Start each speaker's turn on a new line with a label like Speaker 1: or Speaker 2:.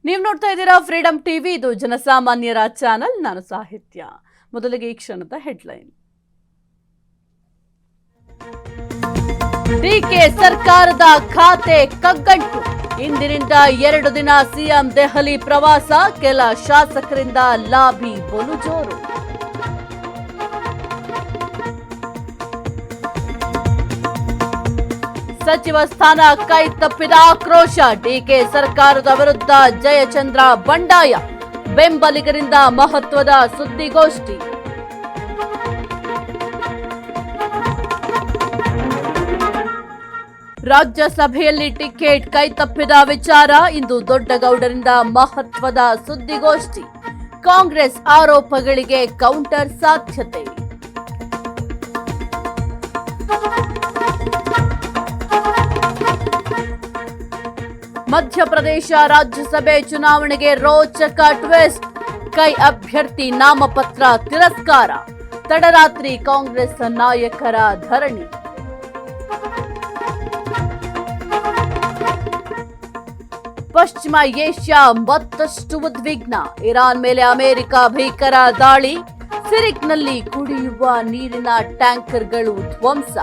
Speaker 1: ನೀವು ನೋಡ್ತಾ ಇದ್ದೀರಾ ಫ್ರೀಡಂ ಟಿವಿ. ಇದು ಜನಸಾಮಾನ್ಯರ ಚಾನೆಲ್. ನಾನು ಸಾಹಿತ್ಯ. ಮೊದಲಿಗೆ ಈ ಕ್ಷಣದ ಹೆಡ್ಲೈನ್. ಡಿಕೆ ಸರ್ಕಾರದ ಖಾತೆ ಕಗ್ಗಂಟು. ಇಂದಿನಿಂದ 2 ದಿನ ಸಿಎಂ ದೆಹಲಿ ಪ್ರವಾಸ. ಕೆಲ ಶಾಸಕರಿಂದ ಲಾಬಿ ಬಲು ಜೋರು. ಸಚಿವ ಸ್ಥಾನ ಕೈ ತಪ್ಪಿದ ಆಕ್ರೋಶ. ಡಿಕೆ ಸರ್ಕಾರದ ವಿರುದ್ಧ ಜಯಚಂದ್ರ ಬಂಡಾಯ. ಬೆಂಬಲಿಗರಿಂದ ಮಹತ್ವದ ಸುದ್ದಿಗೋಷ್ಠಿ. ರಾಜ್ಯಸಭೆಯಲ್ಲಿ ಟಿಕೆಟ್ ಕೈ ತಪ್ಪಿದ ವಿಚಾರ. ಇಂದು ದೊಡ್ಡಗೌಡರಿಂದ ಮಹತ್ವದ ಸುದ್ದಿಗೋಷ್ಠಿ. ಕಾಂಗ್ರೆಸ್ ಆರೋಪಗಳಿಗೆ ಕೌಂಟರ್ ಸಾಧ್ಯತೆ. ಮಧ್ಯಪ್ರದೇಶ ರಾಜ್ಯಸಭೆ ಚುನಾವಣೆಗೆ ರೋಚಕ ಟ್ವಿಸ್ಟ್. ಕೈ ಅಭ್ಯರ್ಥಿ ನಾಮಪತ್ರ ತಿರಸ್ಕಾರ. ತಡರಾತ್ರಿ ಕಾಂಗ್ರೆಸ್ ನಾಯಕರ ಧರಣಿ. ಪಶ್ಚಿಮ ಏಷ್ಯಾ ಮತ್ತಷ್ಟು ಉದ್ವಿಗ್ನ. ಇರಾನ್ ಮೇಲೆ ಅಮೆರಿಕ ಭೀಕರ ದಾಳಿ. ಸಿರಿಕ್ನಲ್ಲಿ ಕುಡಿಯುವ ನೀರಿನ ಟ್ಯಾಂಕರ್ಗಳು ಧ್ವಂಸ.